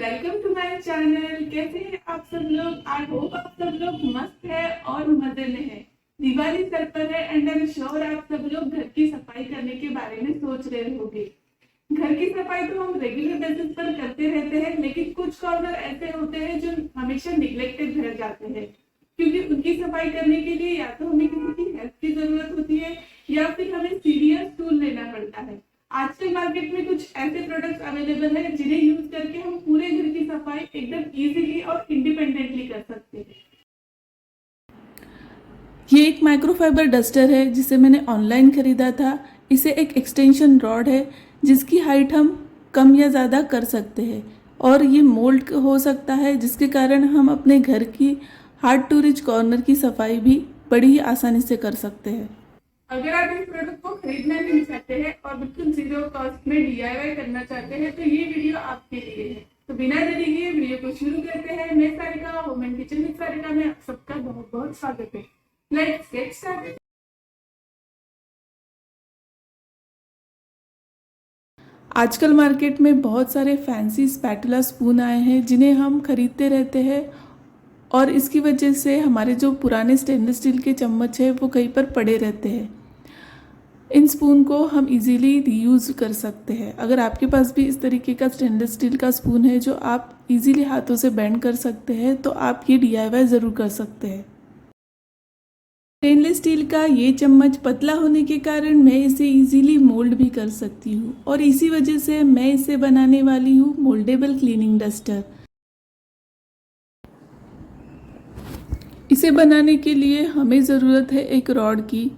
Welcome to my channel. कैसे हैं आप सब लोग? आई होप आप सब लोग मस्त है और मजे में है। दिवाली सर पर है एंड आई एम श्योर आप सब लोग घर की सफाई करने के बारे में सोच रहे होंगे। घर की सफाई तो हम रेगुलर बेसिस पर करते रहते हैं, लेकिन कुछ कॉर्नर ऐसे होते हैं जो हमेशा निग्लेक्टेड रह जाते हैं, क्योंकि उनकी सफाई करने के लिए या तो हमें किसी की हेल्प की जरूरत होती है या फिर हमें सीरियस टूल लेना पड़ता है। आजकल मार्केट में कुछ ऐसे प्रोडक्ट्स अवेलेबल है जिन्हें यूज करके हम पूरे घर की सफाई एकदम इजीली और इंडिपेंडेंटली कर सकते हैं। ये एक माइक्रोफाइबर डस्टर है जिसे मैंने ऑनलाइन खरीदा था। इसे एक एक्सटेंशन रॉड है जिसकी हाइट हम कम या ज़्यादा कर सकते हैं और ये मोल्ड हो सकता है, जिसके कारण हम अपने घर की हार्ड टू रिच कॉर्नर की सफाई भी बड़ी ही आसानी से कर सकते हैं। अगर आप इस प्रोडक्ट को खरीदना नहीं चाहते हैं और बिल्कुल जीरो कॉस्ट में DIY करना चाहते हैं तो ये वीडियो आपके लिए है। तो बिना देरी किए वीडियो को शुरू करते हैं। मैं Sarika, home and kitchen with Sarika में आप सबका बहुत बहुत स्वागत है। Let's get started. आजकल मार्केट में बहुत सारे फैंसी स्पैटुला स्पून आए हैं जिन्हें हम खरीदते रहते हैं और इसकी वजह से हमारे जो पुराने स्टेनलेस स्टील के चम्मच है वो कहीं पर पड़े रहते हैं। इन स्पून को हम इजीली रीयूज़ कर सकते हैं। अगर आपके पास भी इस तरीके का स्टेनलेस स्टील का स्पून है जो आप इजीली हाथों से बेंड कर सकते हैं तो आप ये DIY ज़रूर कर सकते हैं। स्टेनलेस स्टील का ये चम्मच पतला होने के कारण मैं इसे इजीली मोल्ड भी कर सकती हूँ और इसी वजह से मैं इसे बनाने वाली हूँ मोल्डेबल क्लीनिंग डस्टर। इसे बनाने के लिए हमें ज़रूरत है एक रॉड की।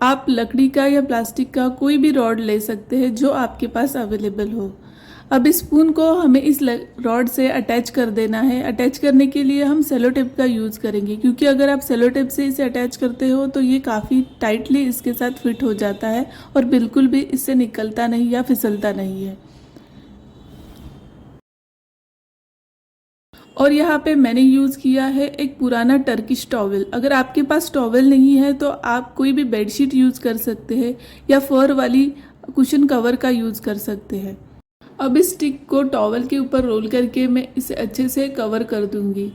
आप लकड़ी का या प्लास्टिक का कोई भी रॉड ले सकते हैं जो आपके पास अवेलेबल हो। अब इस स्पून को हमें इस रॉड से अटैच कर देना है। अटैच करने के लिए हम सेलो टेप का यूज़ करेंगे, क्योंकि अगर आप सेलो टेप से इसे अटैच करते हो तो ये काफ़ी टाइटली इसके साथ फिट हो जाता है और बिल्कुल भी इससे निकलता नहीं या फिसलता नहीं है। और यहाँ पे मैंने यूज़ किया है एक पुराना टर्किश टॉवल। अगर आपके पास टॉवल नहीं है तो आप कोई भी बेडशीट यूज़ कर सकते हैं या फर वाली कुशन कवर का यूज़ कर सकते हैं। अब इस स्टिक को टॉवल के ऊपर रोल करके मैं इसे अच्छे से कवर कर दूंगी।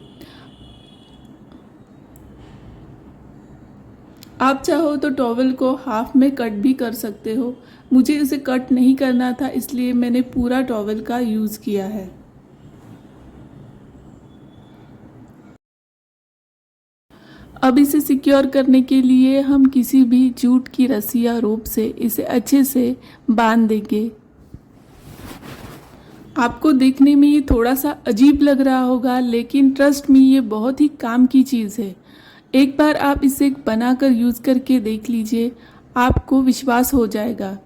आप चाहो तो टॉवल को हाफ में कट भी कर सकते हो। मुझे इसे कट नहीं करना था, इसलिए मैंने पूरा टॉवल का यूज़ किया है। अब इसे सिक्योर करने के लिए हम किसी भी जूट की रस्सी या रोप से इसे अच्छे से बांध देंगे। आपको देखने में ये थोड़ा सा अजीब लग रहा होगा, लेकिन ट्रस्ट मी ये बहुत ही काम की चीज़ है। एक बार आप इसे बनाकर यूज़ करके देख लीजिए, आपको विश्वास हो जाएगा।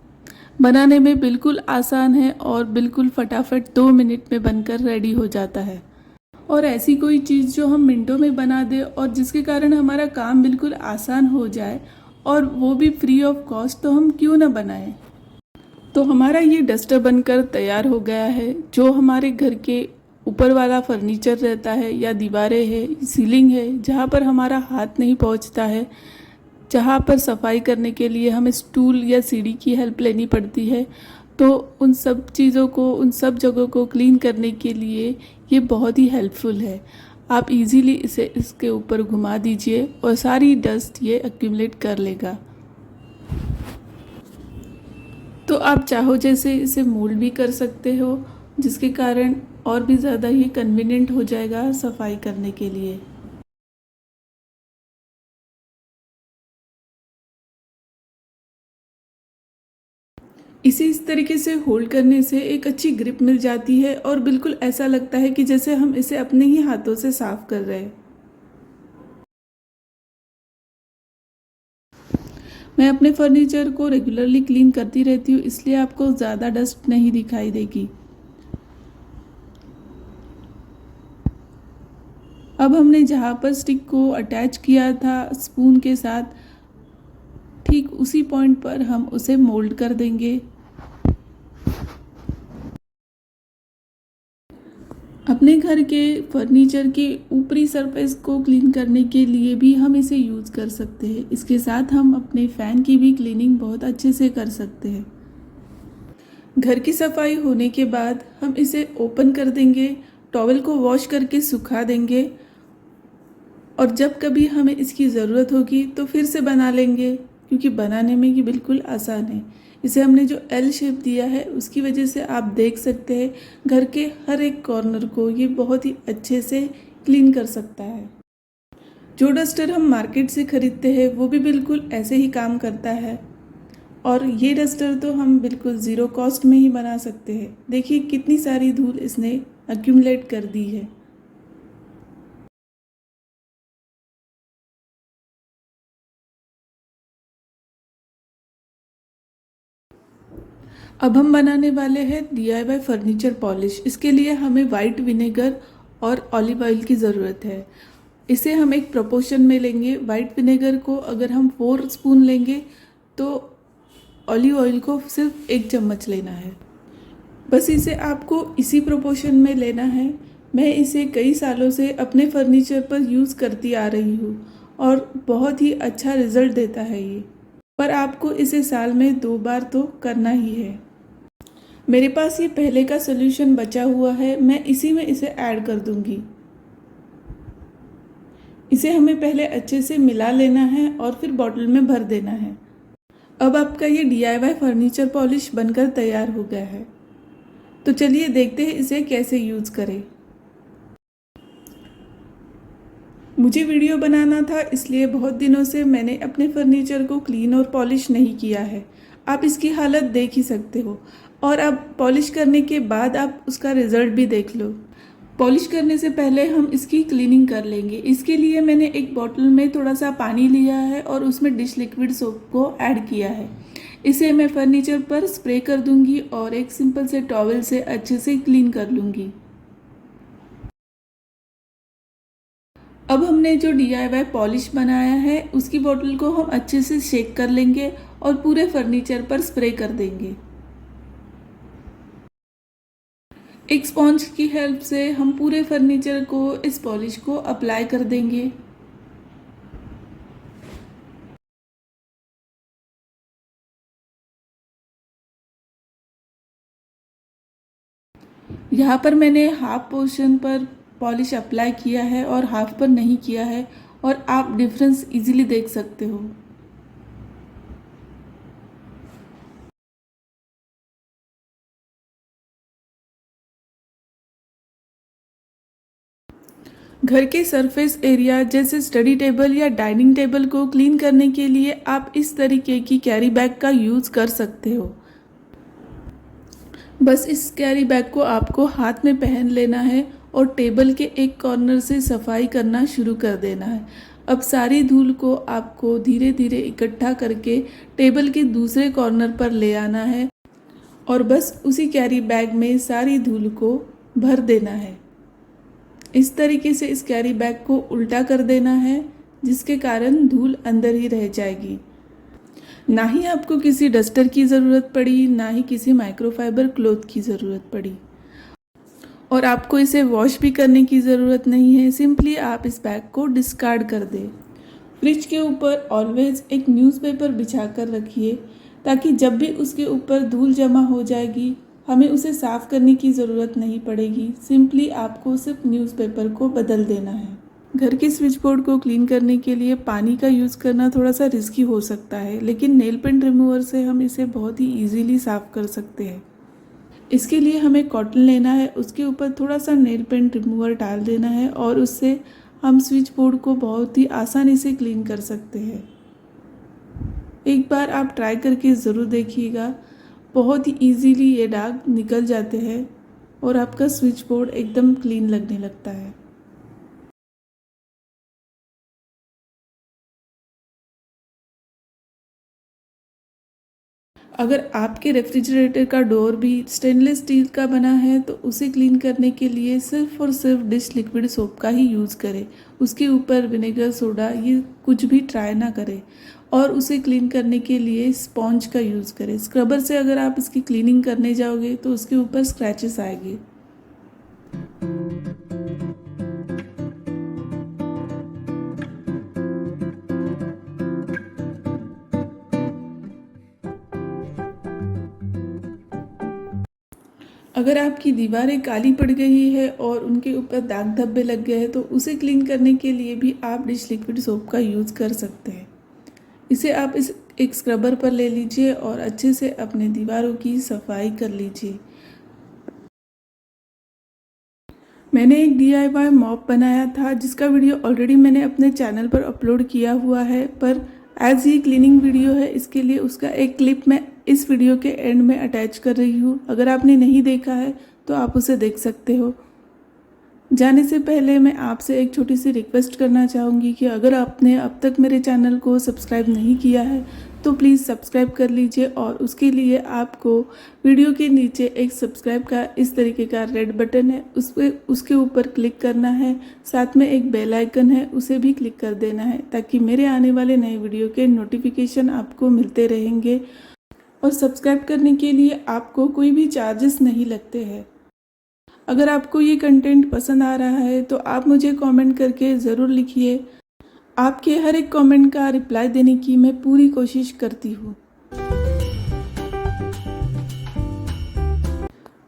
बनाने में बिल्कुल आसान है और बिल्कुल फटाफट 2 मिनट में बनकर रेडी हो जाता है। और ऐसी कोई चीज़ जो हम मिनटों में बना दे और जिसके कारण हमारा काम बिल्कुल आसान हो जाए और वो भी फ्री ऑफ कॉस्ट, तो हम क्यों ना बनाएं। तो हमारा ये डस्टर बनकर तैयार हो गया है। जो हमारे घर के ऊपर वाला फर्नीचर रहता है या दीवारें है, सीलिंग है, जहाँ पर हमारा हाथ नहीं पहुँचता है, जहाँ पर सफाई करने के लिए हमें स्टूल या सीढ़ी की हेल्प लेनी पड़ती है, तो उन सब चीज़ों को, उन सब जगहों को क्लीन करने के लिए ये बहुत ही हेल्पफुल है। आप इजीली इसे इसके ऊपर घुमा दीजिए और सारी डस्ट ये एक्यूमुलेट कर लेगा। तो आप चाहो जैसे इसे मोल्ड भी कर सकते हो, जिसके कारण और भी ज़्यादा ही कन्वीनियंट हो जाएगा सफाई करने के लिए। इसे इस तरीके से होल्ड करने से एक अच्छी ग्रिप मिल जाती है और बिल्कुल ऐसा लगता है कि जैसे हम इसे अपने ही हाथों से साफ कर रहे हैं। मैं अपने फर्नीचर को रेगुलरली क्लीन करती रहती हूँ, इसलिए आपको ज़्यादा डस्ट नहीं दिखाई देगी। अब हमने जहाँ पर स्टिक को अटैच किया था स्पून के साथ, ठीक उसी पॉइंट पर हम उसे मोल्ड कर देंगे। अपने घर के फर्नीचर के ऊपरी सरफेस को क्लीन करने के लिए भी हम इसे यूज़ कर सकते हैं। इसके साथ हम अपने फ़ैन की भी क्लीनिंग बहुत अच्छे से कर सकते हैं। घर की सफाई होने के बाद हम इसे ओपन कर देंगे टॉवल को वॉश करके सुखा देंगे और जब कभी हमें इसकी ज़रूरत होगी तो फिर से बना लेंगे, क्योंकि बनाने में ये बिल्कुल आसान है। इसे हमने जो एल शेप दिया है उसकी वजह से आप देख सकते हैं घर के हर एक कॉर्नर को ये बहुत ही अच्छे से क्लीन कर सकता है। जो डस्टर हम मार्केट से ख़रीदते हैं वो भी बिल्कुल ऐसे ही काम करता है, और ये डस्टर तो हम बिल्कुल ज़ीरो कॉस्ट में ही बना सकते हैं। देखिए कितनी सारी धूल इसने अक्यूमुलेट कर दी है। अब हम बनाने वाले हैं DIY फर्नीचर पॉलिश। इसके लिए हमें वाइट विनेगर और ऑलिव ऑयल की ज़रूरत है। इसे हम एक प्रोपोर्शन में लेंगे। वाइट विनेगर को अगर हम 4 स्पून लेंगे तो ऑलिव ऑयल को सिर्फ 1 चम्मच लेना है। बस इसे आपको इसी प्रोपोर्शन में लेना है। मैं इसे कई सालों से अपने फर्नीचर पर यूज़ करती आ रही हूँ और बहुत ही अच्छा रिज़ल्ट देता है ये। पर आपको इसे साल में 2 बार तो करना ही है। मेरे पास ये पहले का सॉल्यूशन बचा हुआ है, मैं इसी में इसे ऐड कर दूंगी। इसे हमें पहले अच्छे से मिला लेना है और फिर बॉटल में भर देना है। अब आपका ये DIY फर्नीचर पॉलिश बनकर तैयार हो गया है। तो चलिए देखते हैं इसे कैसे यूज़ करें। मुझे वीडियो बनाना था, इसलिए बहुत दिनों से मैंने अपने फर्नीचर को क्लीन और पॉलिश नहीं किया है। आप इसकी हालत देख ही सकते हो, और अब पॉलिश करने के बाद आप उसका रिज़ल्ट भी देख लो। पॉलिश करने से पहले हम इसकी क्लीनिंग कर लेंगे। इसके लिए मैंने एक बॉटल में थोड़ा सा पानी लिया है और उसमें डिश लिक्विड सोप को ऐड किया है। इसे मैं फर्नीचर पर स्प्रे कर दूंगी और एक सिंपल से टॉवल से अच्छे से क्लीन कर लूँगी। अब हमने जो DIY पॉलिश बनाया है उसकी बॉटल को हम अच्छे से शेक कर लेंगे और पूरे फर्नीचर पर स्प्रे कर देंगे। एक स्पॉन्ज की हेल्प से हम पूरे फर्नीचर को इस पॉलिश को अप्लाई कर देंगे। यहाँ पर मैंने हाफ पोर्शन पर पॉलिश अप्लाई किया है और हाफ पर नहीं किया है, और आप डिफरेंस इजीली देख सकते हो। घर के सरफेस एरिया जैसे स्टडी टेबल या डाइनिंग टेबल को क्लीन करने के लिए आप इस तरीके की कैरी बैग का यूज़ कर सकते हो। बस इस कैरी बैग को आपको हाथ में पहन लेना है और टेबल के एक कॉर्नर से सफाई करना शुरू कर देना है। अब सारी धूल को आपको धीरे धीरे इकट्ठा करके टेबल के दूसरे कॉर्नर पर ले आना है और बस उसी कैरी बैग में सारी धूल को भर देना है। इस तरीके से इस कैरी बैग को उल्टा कर देना है, जिसके कारण धूल अंदर ही रह जाएगी। ना ही आपको किसी डस्टर की ज़रूरत पड़ी, ना ही किसी माइक्रोफाइबर क्लॉथ की ज़रूरत पड़ी, और आपको इसे वॉश भी करने की ज़रूरत नहीं है। सिंपली आप इस बैग को डिस्कार्ड कर दें। फ्रिज के ऊपर ऑलवेज एक न्यूज़पेपर बिछा कर रखिए, ताकि जब भी उसके ऊपर धूल जमा हो जाएगी हमें उसे साफ़ करने की ज़रूरत नहीं पड़ेगी। सिंपली आपको सिर्फ न्यूज़पेपर को बदल देना है। घर के स्विच बोर्ड को क्लीन करने के लिए पानी का यूज़ करना थोड़ा सा रिस्की हो सकता है, लेकिन नेल पेंट रिमूवर से हम इसे बहुत ही ईजीली साफ़ कर सकते हैं। इसके लिए हमें कॉटन लेना है, उसके ऊपर थोड़ा सा नेल पेंट रिमूवर डाल देना है और उससे हम स्विच बोर्ड को बहुत ही आसानी से क्लीन कर सकते हैं। एक बार आप ट्राई करके ज़रूर देखिएगा, बहुत ही इजीली ये दाग निकल जाते हैं और आपका स्विच बोर्ड एकदम क्लीन लगने लगता है। अगर आपके रेफ्रिजरेटर का डोर भी स्टेनलेस स्टील का बना है तो उसे क्लीन करने के लिए सिर्फ और सिर्फ डिश लिक्विड सोप का ही यूज़ करें। उसके ऊपर विनेगर, सोडा ये कुछ भी ट्राई ना करें, और उसे क्लीन करने के लिए स्पॉन्ज का यूज़ करें। स्क्रबर से अगर आप इसकी क्लीनिंग करने जाओगे तो उसके ऊपर स्क्रैचेस आएंगे। अगर आपकी दीवारें काली पड़ गई है और उनके ऊपर दाग धब्बे लग गए हैं तो उसे क्लीन करने के लिए भी आप डिश लिक्विड सोप का यूज़ कर सकते हैं। इसे आप एक स्क्रबर पर ले लीजिए और अच्छे से अपने दीवारों की सफाई कर लीजिए। मैंने एक DIY मॉप बनाया था जिसका वीडियो ऑलरेडी मैंने अपने चैनल पर अपलोड किया हुआ है, पर एज ये क्लीनिंग वीडियो है इसके लिए उसका एक क्लिप मैं इस वीडियो के एंड में अटैच कर रही हूँ। अगर आपने नहीं देखा है तो आप उसे देख सकते हो। जाने से पहले मैं आपसे एक छोटी सी रिक्वेस्ट करना चाहूँगी कि अगर आपने अब तक मेरे चैनल को सब्सक्राइब नहीं किया है तो प्लीज़ सब्सक्राइब कर लीजिए, और उसके लिए आपको वीडियो के नीचे एक सब्सक्राइब का इस तरीके का रेड बटन है, उसके ऊपर क्लिक करना है। साथ में एक बेल आइकन है, उसे भी क्लिक कर देना है ताकि मेरे आने वाले नए वीडियो के नोटिफिकेशन आपको मिलते रहेंगे। और सब्सक्राइब करने के लिए आपको कोई भी चार्जेस नहीं लगते हैं। अगर आपको ये कंटेंट पसंद आ रहा है तो आप मुझे कमेंट करके ज़रूर लिखिए। आपके हर एक कमेंट का रिप्लाई देने की मैं पूरी कोशिश करती हूँ।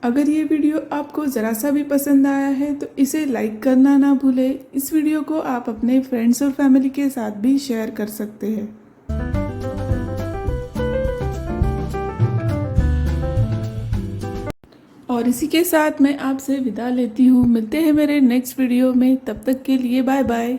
अगर ये वीडियो आपको ज़रा सा भी पसंद आया है तो इसे लाइक करना ना भूलें। इस वीडियो को आप अपने फ्रेंड्स और फैमिली के साथ भी शेयर कर सकते हैं। और इसी के साथ मैं आपसे विदा लेती हूँ। मिलते हैं मेरे नेक्स्ट वीडियो में, तब तक के लिए बाय बाय।